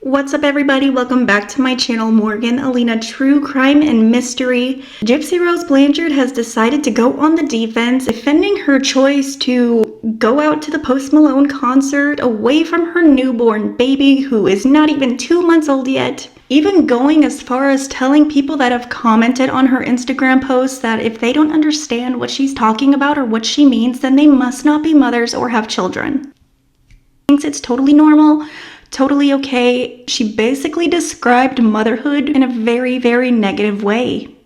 What's up, everybody? Welcome back to my channel, Morgan Allena True Crime and Mystery. Gypsy Rose Blanchard has decided to go on the defense, defending her choice to go out to the Post Malone concert away from her newborn baby, who is not even 2 months old yet. Even going as far as telling people that have commented on her Instagram posts that if they don't understand what she's talking about or what she means, then they must not be mothers or have children. Thinks it's totally normal. Totally okay. She basically described motherhood in a very, very negative way.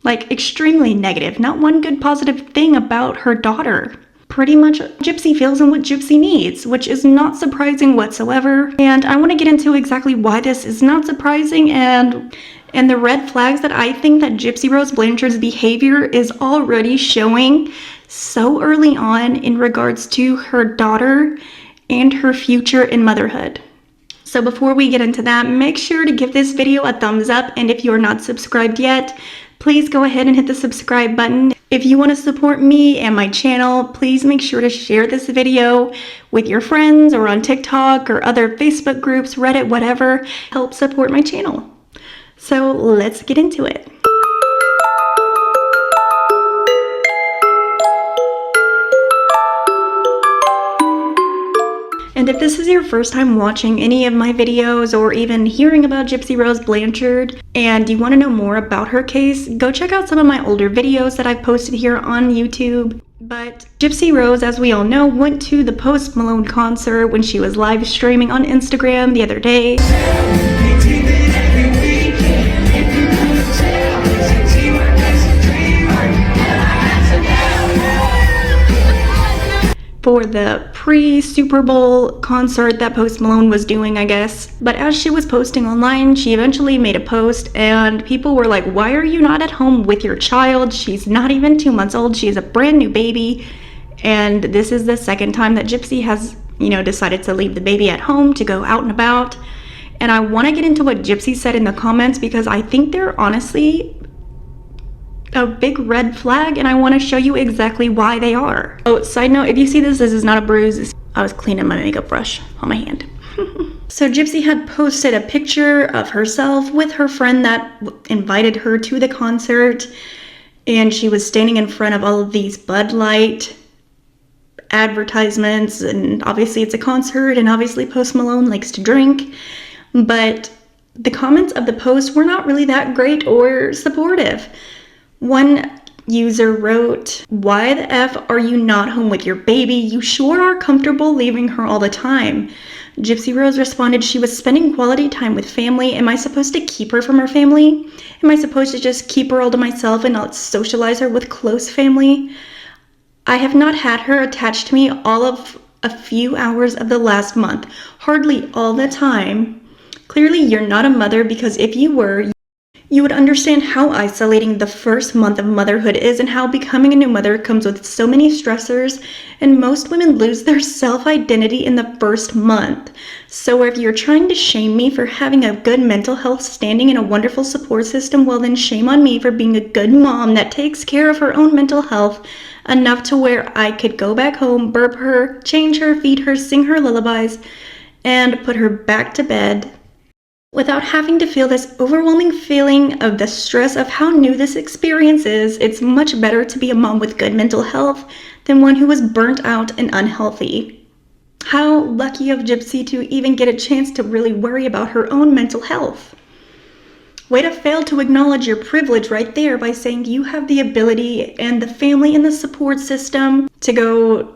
Like, extremely negative. Not one good positive thing about her daughter. Pretty much Gypsy feels in what Gypsy needs, which is not surprising whatsoever. And I want to get into exactly why this is not surprising and the red flags that I think that Gypsy Rose Blanchard's behavior is already showing so early on in regards to her daughter and her future in motherhood. So before we get into that, make sure to give this video a thumbs up, and if you're not subscribed yet, please go ahead and hit the subscribe button. If you want to support me and my channel, please make sure to share this video with your friends or on TikTok or other Facebook groups, Reddit, whatever. Help support my channel. So let's get into it. And if this is your first time watching any of my videos or even hearing about Gypsy Rose Blanchard and you want to know more about her case, go check out some of my older videos that I've posted here on YouTube. But Gypsy Rose, as we all know, went to the Post Malone concert when she was live streaming on Instagram the other day. For the pre-Super Bowl concert that Post Malone was doing, I guess. But as she was posting online, she eventually made a post and people were like, why are you not at home with your child? She's not even 2 months old. She is a brand new baby. And this is the second time that Gypsy has, decided to leave the baby at home to go out and about. And I want to get into what Gypsy said in the comments because I think they're honestly a big red flag, and I want to show you exactly why they are. Oh, side note, if you see this is not a bruise. I was cleaning my makeup brush on my hand. So Gypsy had posted a picture of herself with her friend that invited her to the concert, and she was standing in front of all of these Bud Light advertisements, and obviously it's a concert, and obviously Post Malone likes to drink, but the comments of the post were not really that great or supportive. One user wrote, why the F are you not home with your baby? You sure are comfortable leaving her all the time. Gypsy Rose responded, she was spending quality time with family. Am I supposed to keep her from her family? Am I supposed to just keep her all to myself and not socialize her with close family? I have not had her attached to me all of a few hours of the last month, hardly all the time. Clearly, you're not a mother, because if you were, you would understand how isolating the first month of motherhood is and how becoming a new mother comes with so many stressors, and most women lose their self-identity in the first month. So if you're trying to shame me for having a good mental health standing and a wonderful support system, well then shame on me for being a good mom that takes care of her own mental health enough to where I could go back home, burp her, change her, feed her, sing her lullabies, and put her back to bed without having to feel this overwhelming feeling of the stress of how new this experience is. It's much better to be a mom with good mental health than one who was burnt out and unhealthy. How lucky of Gypsy to even get a chance to really worry about her own mental health. Way to fail to acknowledge your privilege right there by saying you have the ability and the family and the support system to go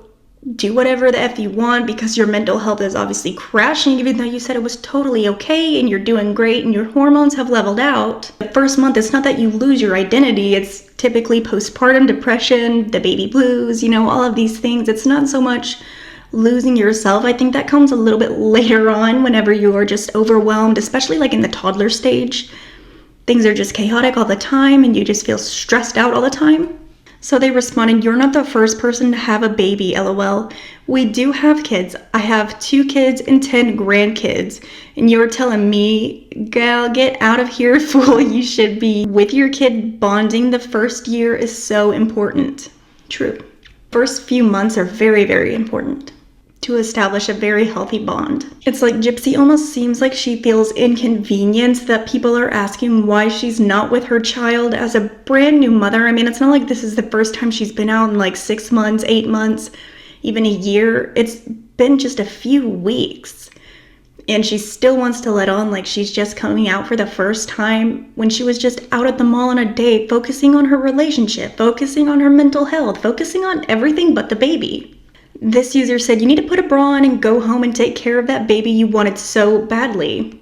do whatever the F you want because your mental health is obviously crashing, even though you said it was totally okay and you're doing great and your hormones have leveled out. The first month, it's not that you lose your identity. It's typically postpartum depression, the baby blues, all of these things. It's not so much losing yourself. I think that comes a little bit later on whenever you're just overwhelmed, especially like in the toddler stage. Things are just chaotic all the time and you just feel stressed out all the time. So they responded, you're not the first person to have a baby, LOL. We do have kids. I have 2 kids and 10 grandkids. And you're telling me, gal, get out of here, fool. You should be with your kid. Bonding the first year is so important. True. First few months are very, very important. to establish a very healthy bond. It's like Gypsy almost seems like she feels inconvenienced that people are asking why she's not with her child as a brand new mother. I mean, it's not like this is the first time she's been out in like 6 months, 8 months, even a year. It's been just a few weeks. And she still wants to let on like she's just coming out for the first time when she was just out at the mall on a date, focusing on her relationship, focusing on her mental health, focusing on everything but the baby. This user said, you need to put a bra on and go home and take care of that baby you wanted so badly.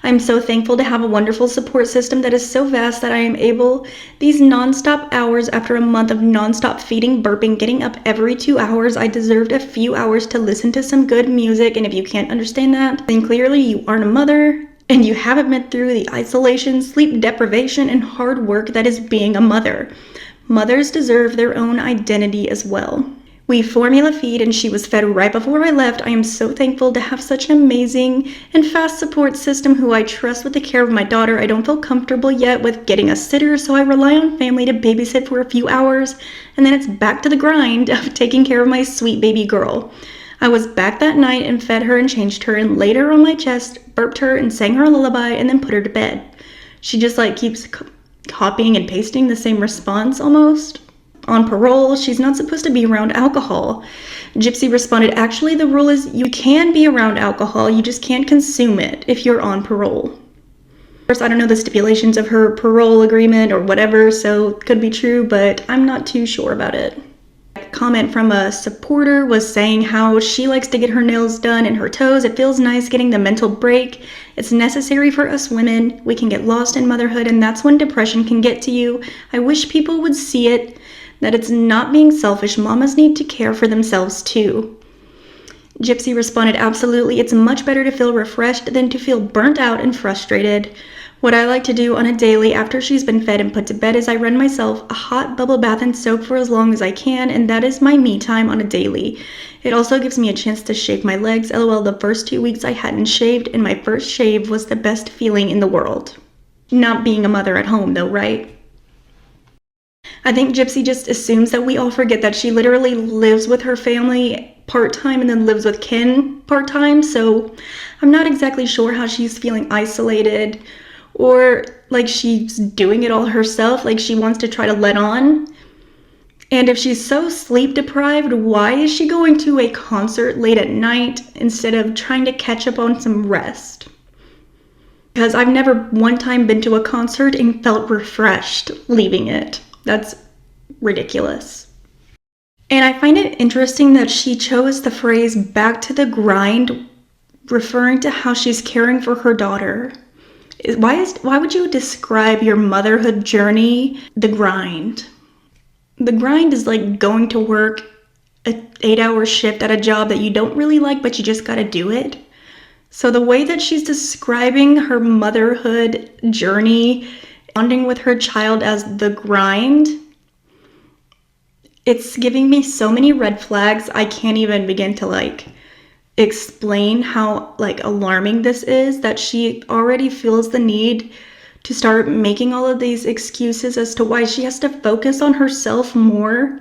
I'm so thankful to have a wonderful support system that is so vast that I am able, these nonstop hours after a month of nonstop feeding, burping, getting up every 2 hours, I deserved a few hours to listen to some good music, and if you can't understand that, then clearly you aren't a mother, and you haven't been through the isolation, sleep deprivation, and hard work that is being a mother. Mothers deserve their own identity as well. We formula feed and she was fed right before I left. I am so thankful to have such an amazing and fast support system who I trust with the care of my daughter. I don't feel comfortable yet with getting a sitter, so I rely on family to babysit for a few hours, and then it's back to the grind of taking care of my sweet baby girl. I was back that night and fed her and changed her and laid her on my chest, burped her and sang her a lullaby, and then put her to bed. She just like keeps copying and pasting the same response almost. On parole, she's not supposed to be around alcohol. Gypsy responded, actually, the rule is you can be around alcohol, you just can't consume it if you're on parole. Of course, I don't know the stipulations of her parole agreement or whatever, so it could be true, but I'm not too sure about it. A comment from a supporter was saying how she likes to get her nails done and her toes. It feels nice getting the mental break. It's necessary for us women. We can get lost in motherhood, and that's when depression can get to you. I wish people would see it. That it's not being selfish. Mamas need to care for themselves too. Gypsy responded, absolutely, it's much better to feel refreshed than to feel burnt out and frustrated. What I like to do on a daily after she's been fed and put to bed is I run myself a hot bubble bath and soak for as long as I can, and that is my me time on a daily. It also gives me a chance to shave my legs. LOL, the first 2 weeks I hadn't shaved, and my first shave was the best feeling in the world. Not being a mother at home though, right? I think Gypsy just assumes that we all forget that she literally lives with her family part-time and then lives with Ken part-time, so I'm not exactly sure how she's feeling isolated or like she's doing it all herself, like she wants to try to let on. And if she's so sleep deprived, why is she going to a concert late at night instead of trying to catch up on some rest? Because I've never one time been to a concert and felt refreshed leaving it. That's ridiculous. And I find it interesting that she chose the phrase back to the grind, referring to how she's caring for her daughter. Why would you describe your motherhood journey the grind? The grind is like going to work an 8-hour shift at a job that you don't really like, but you just gotta do it. So the way that she's describing her motherhood journey, bonding with her child as the grind, it's giving me so many red flags. I can't even begin to explain how alarming this is, that she already feels the need to start making all of these excuses as to why she has to focus on herself more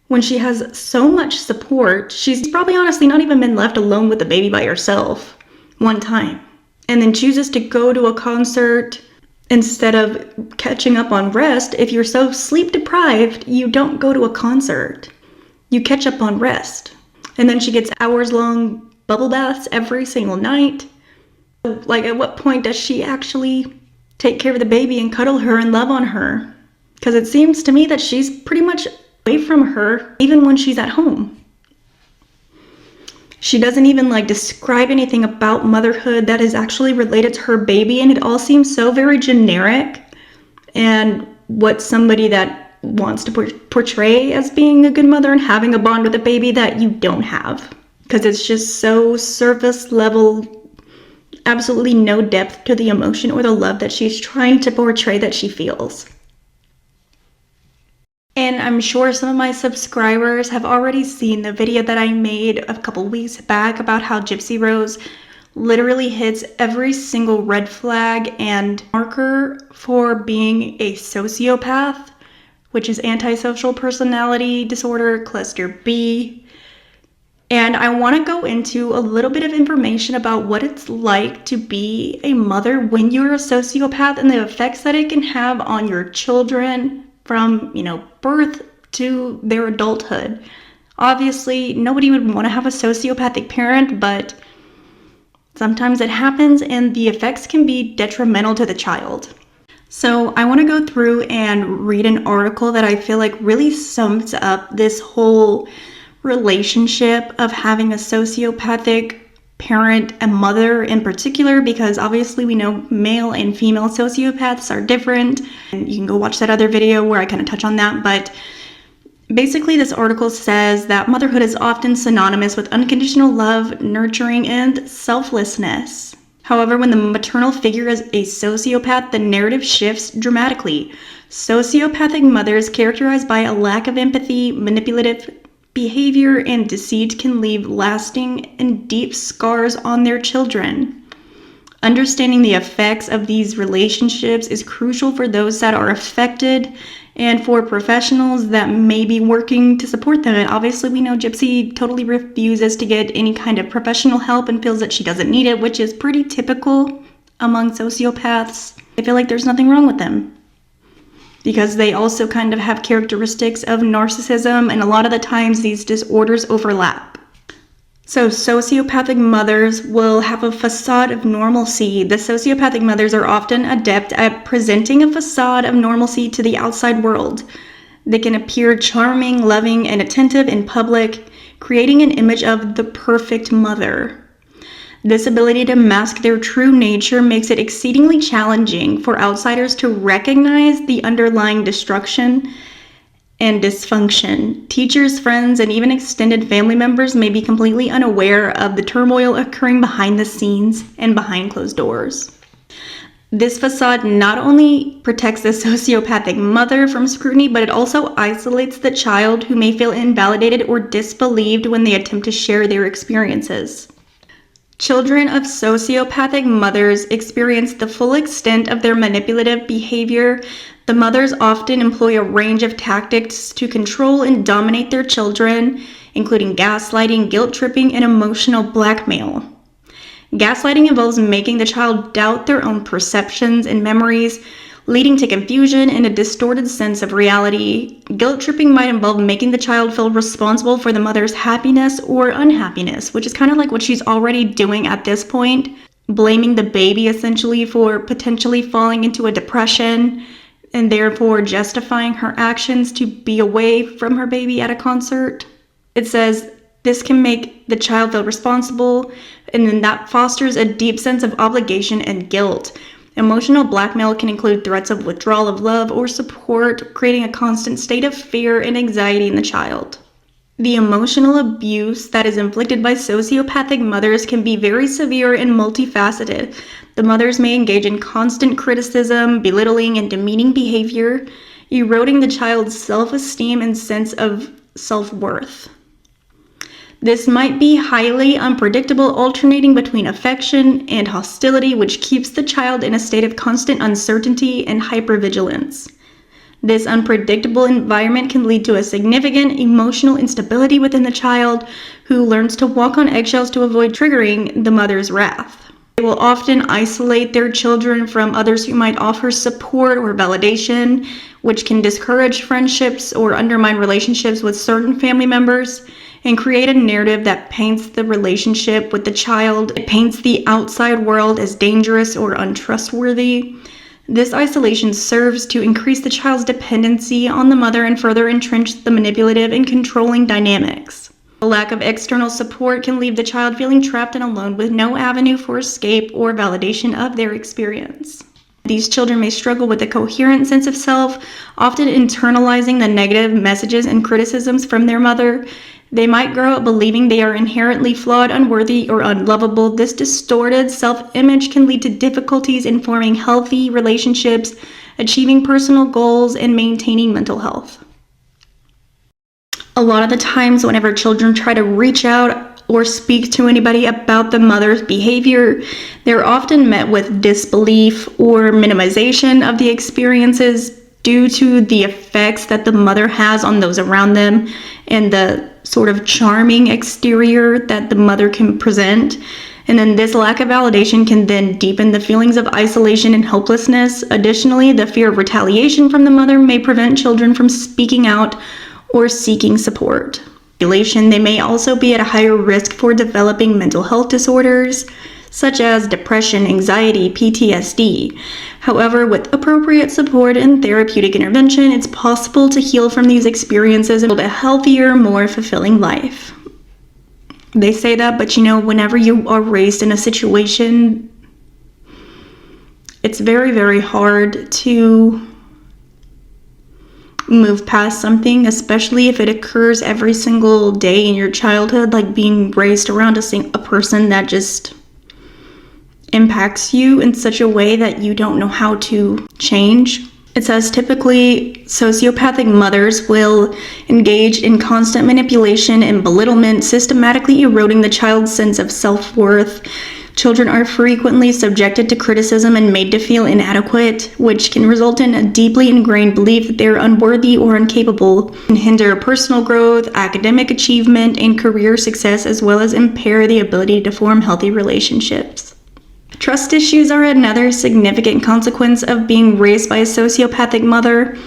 when she has so much support. She's probably honestly not even been left alone with the baby by herself one time, and then chooses to go to a concert instead of catching up on rest. If you're so sleep deprived, you don't go to a concert. You catch up on rest. And then she gets hours-long bubble baths every single night. At what point does she actually take care of the baby and cuddle her and love on her? Because it seems to me that she's pretty much away from her even when she's at home. She doesn't even describe anything about motherhood that is actually related to her baby, and it all seems so very generic and what somebody that wants to portray as being a good mother and having a bond with a baby that you don't have, because it's just so surface level, absolutely no depth to the emotion or the love that she's trying to portray that she feels. And I'm sure some of my subscribers have already seen the video that I made a couple weeks back about how Gypsy Rose literally hits every single red flag and marker for being a sociopath, which is antisocial personality disorder, cluster B. And I want to go into a little bit of information about what it's like to be a mother when you're a sociopath and the effects that it can have on your children from, birth to their adulthood. Obviously, nobody would want to have a sociopathic parent, but sometimes it happens and the effects can be detrimental to the child. So I want to go through and read an article that I feel like really sums up this whole relationship of having a sociopathic parent and mother in particular, because obviously we know male and female sociopaths are different. And you can go watch that other video where I kind of touch on that. But basically this article says that motherhood is often synonymous with unconditional love, nurturing, and selflessness. However, when the maternal figure is a sociopath, the narrative shifts dramatically. Sociopathic mothers characterized by a lack of empathy, manipulative behavior, and deceit can leave lasting and deep scars on their children. Understanding the effects of these relationships is crucial for those that are affected and for professionals that may be working to support them. And obviously we know Gypsy totally refuses to get any kind of professional help and feels that she doesn't need it, which is pretty typical among sociopaths. I feel like there's nothing wrong with them, because they also kind of have characteristics of narcissism, and a lot of the times these disorders overlap. So sociopathic mothers will have a facade of normalcy. The sociopathic mothers are often adept at presenting a facade of normalcy to the outside world. They can appear charming, loving, and attentive in public, creating an image of the perfect mother. This ability to mask their true nature makes it exceedingly challenging for outsiders to recognize the underlying destruction and dysfunction. Teachers, friends, and even extended family members may be completely unaware of the turmoil occurring behind the scenes and behind closed doors. This facade not only protects the sociopathic mother from scrutiny, but it also isolates the child, who may feel invalidated or disbelieved when they attempt to share their experiences. Children of sociopathic mothers experience the full extent of their manipulative behavior. The mothers often employ a range of tactics to control and dominate their children, including gaslighting, guilt tripping, and emotional blackmail. Gaslighting involves making the child doubt their own perceptions and memories, leading to confusion and a distorted sense of reality. Guilt tripping might involve making the child feel responsible for the mother's happiness or unhappiness, which is kind of like what she's already doing at this point, blaming the baby essentially for potentially falling into a depression and therefore justifying her actions to be away from her baby at a concert. It says this can make the child feel responsible, and then that fosters a deep sense of obligation and guilt. Emotional blackmail can include threats of withdrawal of love or support, creating a constant state of fear and anxiety in the child. The emotional abuse that is inflicted by sociopathic mothers can be very severe and multifaceted. The mothers may engage in constant criticism, belittling, and demeaning behavior, eroding the child's self-esteem and sense of self-worth. This might be highly unpredictable, alternating between affection and hostility, which keeps the child in a state of constant uncertainty and hypervigilance. This unpredictable environment can lead to a significant emotional instability within the child, who learns to walk on eggshells to avoid triggering the mother's wrath. They will often isolate their children from others who might offer support or validation, which can discourage friendships or undermine relationships with certain family members, and create a narrative that paints the relationship with the child. It paints the outside world as dangerous or untrustworthy. This isolation serves to increase the child's dependency on the mother and further entrench the manipulative and controlling dynamics. A lack of external support can leave the child feeling trapped and alone with no avenue for escape or validation of their experience. These children may struggle with a coherent sense of self, often internalizing the negative messages and criticisms from their mother. They might grow up believing they are inherently flawed, unworthy, or unlovable. This distorted self-image can lead to difficulties in forming healthy relationships, achieving personal goals, and maintaining mental health. A lot of the times whenever children try to reach out or speak to anybody about the mother's behavior, they're often met with disbelief or minimization of the experiences due to the effects that the mother has on those around them and the sort of charming exterior that the mother can present. And then this lack of validation can then deepen the feelings of isolation and helplessness. Additionally, the fear of retaliation from the mother may prevent children from speaking out or seeking support. They may also be at a higher risk for developing mental health disorders, such as depression, anxiety, PTSD. However, with appropriate support and therapeutic intervention, it's possible to heal from these experiences and build a healthier, more fulfilling life. They say that, but whenever you are raised in a situation, it's very, very hard to move past something, especially if it occurs every single day in your childhood, like being raised around a person that just impacts you in such a way that you don't know how to change. It says typically sociopathic mothers will engage in constant manipulation and belittlement, systematically eroding the child's sense of self-worth. Children are frequently subjected to criticism and made to feel inadequate, which can result in a deeply ingrained belief that they're unworthy or incapable, and hinder personal growth, academic achievement, and career success, as well as impair the ability to form healthy relationships. Trust issues are another significant consequence of being raised by a sociopathic mother.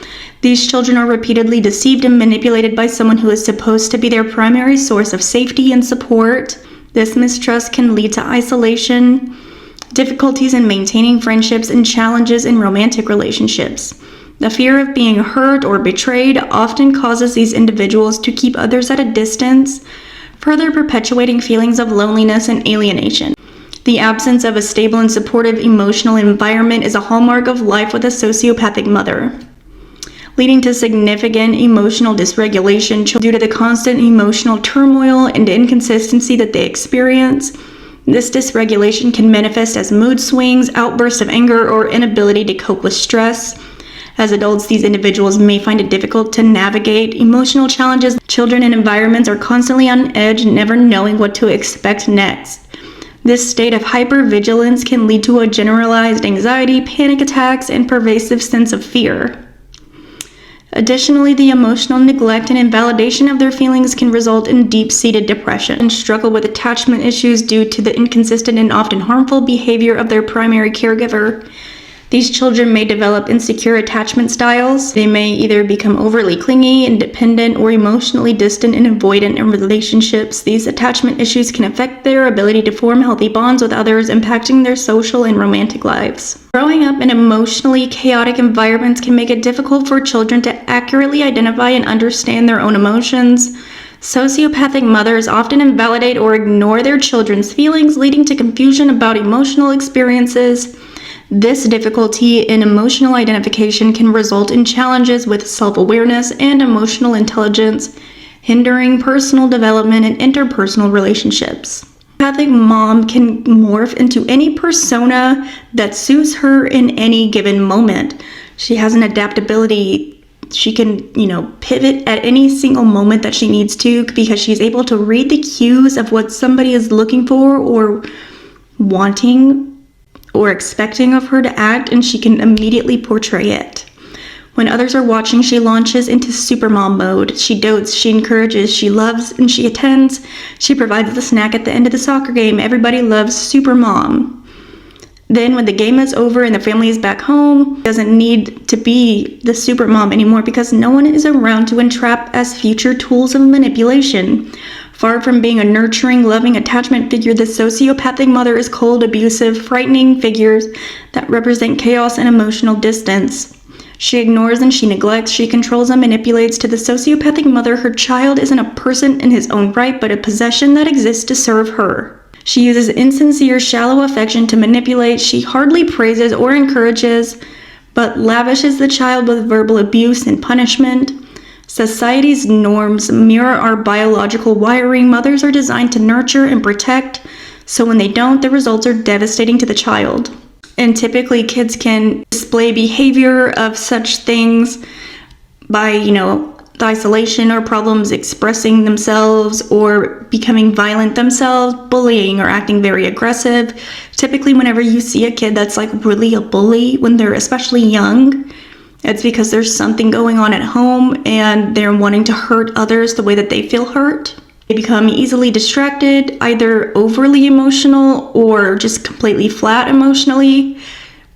These children are repeatedly deceived and manipulated by someone who is supposed to be their primary source of safety and support. This mistrust can lead to isolation, difficulties in maintaining friendships, and challenges in romantic relationships. The fear of being hurt or betrayed often causes these individuals to keep others at a distance, further perpetuating feelings of loneliness and alienation. The absence of a stable and supportive emotional environment is a hallmark of life with a sociopathic mother, leading to significant emotional dysregulation due to the constant emotional turmoil and inconsistency that they experience. This dysregulation can manifest as mood swings, outbursts of anger, or inability to cope with stress. As adults, these individuals may find it difficult to navigate emotional challenges. Children in environments are constantly on edge, never knowing what to expect next. This state of hypervigilance can lead to a generalized anxiety, panic attacks, and pervasive sense of fear. Additionally, the emotional neglect and invalidation of their feelings can result in deep-seated depression and struggle with attachment issues due to the inconsistent and often harmful behavior of their primary caregiver. These children may develop insecure attachment styles. They may either become overly clingy, independent, or emotionally distant and avoidant in relationships. These attachment issues can affect their ability to form healthy bonds with others, impacting their social and romantic lives. Growing up in emotionally chaotic environments can make it difficult for children to accurately identify and understand their own emotions. Sociopathic mothers often invalidate or ignore their children's feelings, leading to confusion about emotional experiences. This difficulty in emotional identification can result in challenges with self-awareness and emotional intelligence, hindering personal development and interpersonal relationships. A sociopathic mom can morph into any persona that suits her in any given moment. She has an adaptability. She can, pivot at any single moment that she needs to, because she's able to read the cues of what somebody is looking for or wanting or expecting of her to act, and she can immediately portray it. When others are watching, she launches into supermom mode. She dotes, she encourages, she loves, and she attends. She provides the snack at the end of the soccer game. Everybody loves supermom. Then when the game is over and the family is back home, doesn't need to be the supermom anymore because no one is around to entrap as future tools of manipulation. Far from being a nurturing, loving attachment figure, the sociopathic mother is cold, abusive, frightening figures that represent chaos and emotional distance. She ignores and she neglects, she controls and manipulates. To the sociopathic mother, her child isn't a person in his own right, but a possession that exists to serve her. She uses insincere, shallow affection to manipulate. She hardly praises or encourages, but lavishes the child with verbal abuse and punishment. Society's norms mirror our biological wiring. Mothers are designed to nurture and protect, so when they don't, the results are devastating to the child. And typically, kids can display behavior of such things by, the isolation or problems expressing themselves or becoming violent themselves, bullying or acting very aggressive. Typically, whenever you see a kid that's really a bully when they're especially young, It's because there's something going on at home and they're wanting to hurt others the way that they feel hurt. They become easily distracted, either overly emotional or just completely flat emotionally,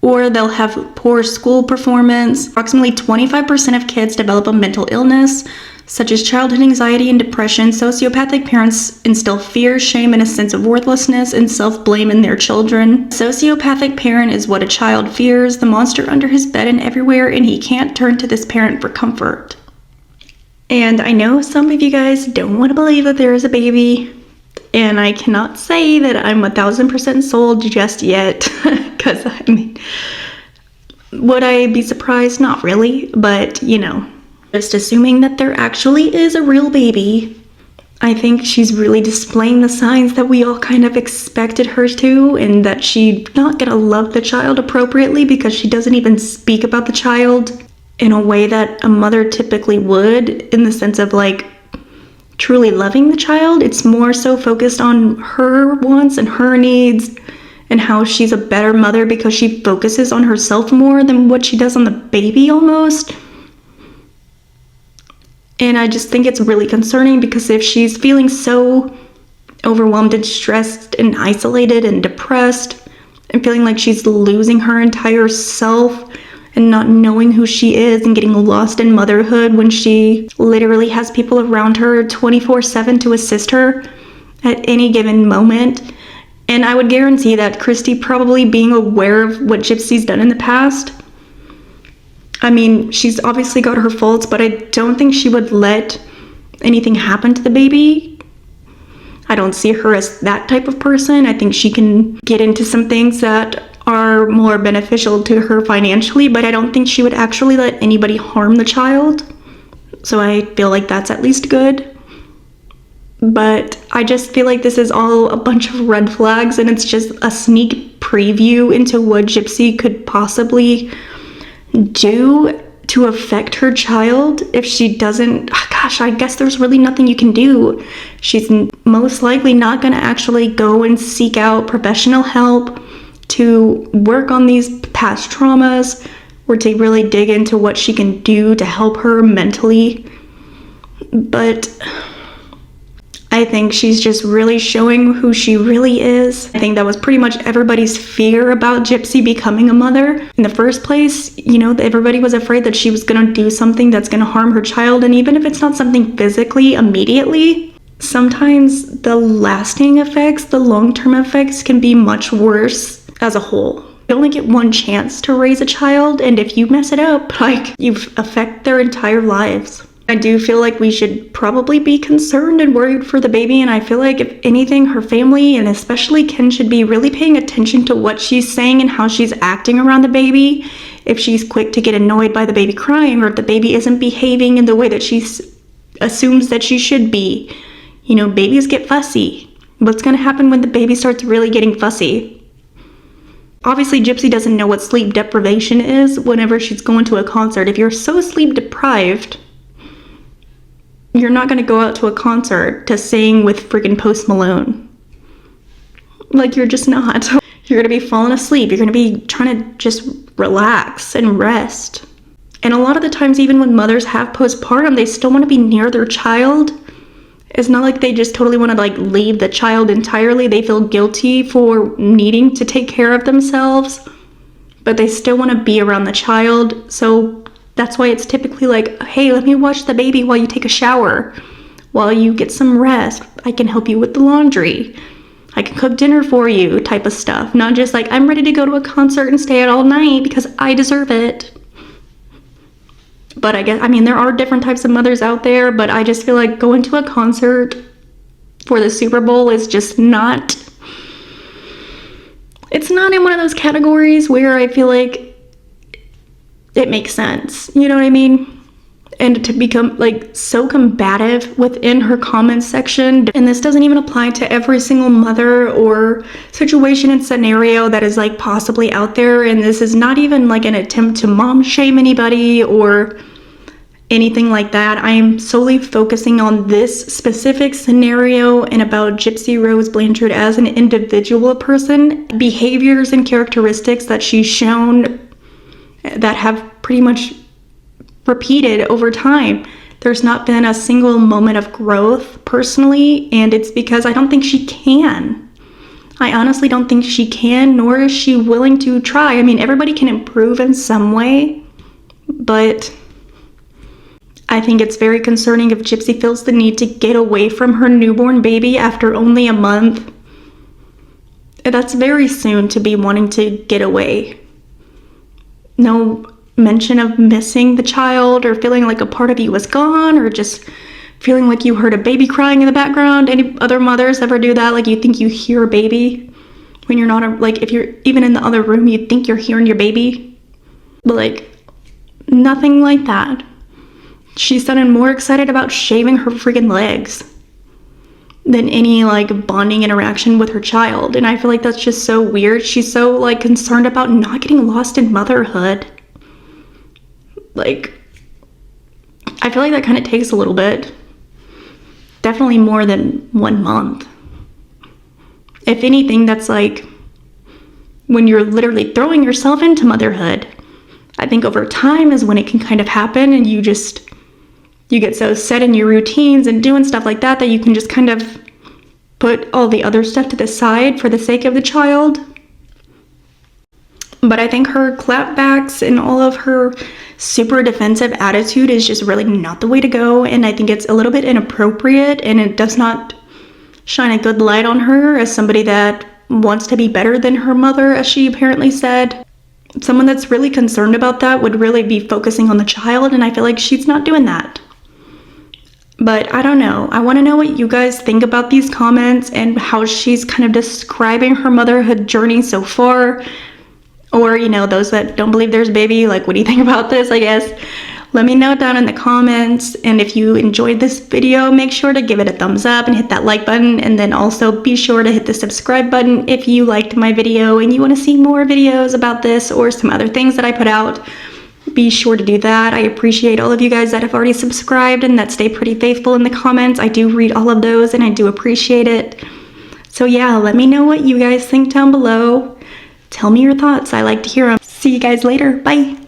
or they'll have poor school performance. Approximately 25% of kids develop a mental illness, such as childhood anxiety and depression. Sociopathic parents instill fear, shame, and a sense of worthlessness and self-blame in their children. A sociopathic parent is what a child fears, the monster under his bed and everywhere, and he can't turn to this parent for comfort. And I know some of you guys don't want to believe that there is a baby, and I cannot say that I'm 1000% sold just yet, because I mean, would I be surprised? Not really, but you know, just assuming that there actually is a real baby, I think she's really displaying the signs that we all kind of expected her to, and that she's not gonna love the child appropriately because she doesn't even speak about the child in a way that a mother typically would, in the sense of like truly loving the child. It's more so focused on her wants and her needs and how she's a better mother because she focuses on herself more than what she does on the baby almost. And I just think it's really concerning, because if she's feeling so overwhelmed and stressed and isolated and depressed and feeling like she's losing her entire self and not knowing who she is and getting lost in motherhood when she literally has people around her 24/7 to assist her at any given moment. And I would guarantee that Christy, probably being aware of what Gypsy's done in the past, I mean, she's obviously got her faults, but I don't think she would let anything happen to the baby. I don't see her as that type of person. I think she can get into some things that are more beneficial to her financially, but I don't think she would actually let anybody harm the child. So I feel like that's at least good. But I just feel like this is all a bunch of red flags, and it's just a sneak preview into what Gypsy could possibly do to affect her child if she doesn't. Gosh, I guess there's really nothing you can do. She's most likely not going to actually go and seek out professional help to work on these past traumas, or to really dig into what she can do to help her mentally. But I think she's just really showing who she really is. I think that was pretty much everybody's fear about Gypsy becoming a mother. In the first place, you know, everybody was afraid that she was gonna do something that's gonna harm her child, and even if it's not something physically, immediately, sometimes the lasting effects, the long-term effects can be much worse as a whole. You only get one chance to raise a child, and if you mess it up, like, you affect their entire lives. I do feel like we should probably be concerned and worried for the baby, and I feel like if anything, her family and especially Ken should be really paying attention to what she's saying and how she's acting around the baby. If she's quick to get annoyed by the baby crying, or if the baby isn't behaving in the way that she assumes that she should be. You know, babies get fussy. What's going to happen when the baby starts really getting fussy? Obviously, Gypsy doesn't know what sleep deprivation is whenever she's going to a concert. If you're so sleep deprived, you're not going to go out to a concert to sing with freaking Post Malone. Like, you're just not. You're going to be falling asleep. You're going to be trying to just relax and rest. And a lot of the times, even when mothers have postpartum, they still want to be near their child. It's not like they just totally want to like leave the child entirely. They feel guilty for needing to take care of themselves, but they still want to be around the child. So that's why it's typically like, hey, let me watch the baby while you take a shower, while you get some rest. I can help you with the laundry. I can cook dinner for you, type of stuff. Not just like, I'm ready to go to a concert and stay out all night because I deserve it. But I mean, there are different types of mothers out there, but I just feel like going to a concert for the Super Bowl is just not, it's not in one of those categories where I feel like it makes sense. You know what I mean? And to become like so combative within her comments section, and this doesn't even apply to every single mother or situation and scenario that is like possibly out there, and this is not even like an attempt to mom shame anybody or anything like that. I am solely focusing on this specific scenario and about Gypsy Rose Blanchard as an individual person, behaviors and characteristics that she's shown that have pretty much repeated over time. There's not been a single moment of growth personally, and it's because I don't think she can. I honestly don't think she can, nor is she willing to try. I mean, everybody can improve in some way, but I think it's very concerning if Gypsy feels the need to get away from her newborn baby after only a month. That's very soon to be wanting to get away. No mention of missing the child or feeling like a part of you was gone, or just feeling like you heard a baby crying in the background. Any other mothers ever do that? Like, you think you hear a baby when you're not, like, if you're even in the other room, you think you're hearing your baby. But, like, nothing like that. She sounded more excited about shaving her freaking legs than any, like, bonding interaction with her child. And I feel like that's just so weird. She's so, like, concerned about not getting lost in motherhood. Like, I feel like that kind of takes a little bit. Definitely more than 1 month. If anything, that's like when you're literally throwing yourself into motherhood. I think over time is when it can kind of happen, and you get so set in your routines and doing stuff like that that you can just kind of put all the other stuff to the side for the sake of the child. But I think her clapbacks and all of her super defensive attitude is just really not the way to go, and I think it's a little bit inappropriate, and it does not shine a good light on her as somebody that wants to be better than her mother, as she apparently said. Someone that's really concerned about that would really be focusing on the child, and I feel like she's not doing that. But I don't know. I want to know what you guys think about these comments and how she's kind of describing her motherhood journey so far. Or, you know, those that don't believe there's a baby, like, what do you think about this, I guess? Let me know down in the comments. And if you enjoyed this video, make sure to give it a thumbs up and hit that like button. And then also be sure to hit the subscribe button if you liked my video and you want to see more videos about this or some other things that I put out. Be sure to do that. I appreciate all of you guys that have already subscribed and that stay pretty faithful in the comments. I do read all of those and I do appreciate it. So yeah, let me know what you guys think down below. Tell me your thoughts. I like to hear them. See you guys later. Bye.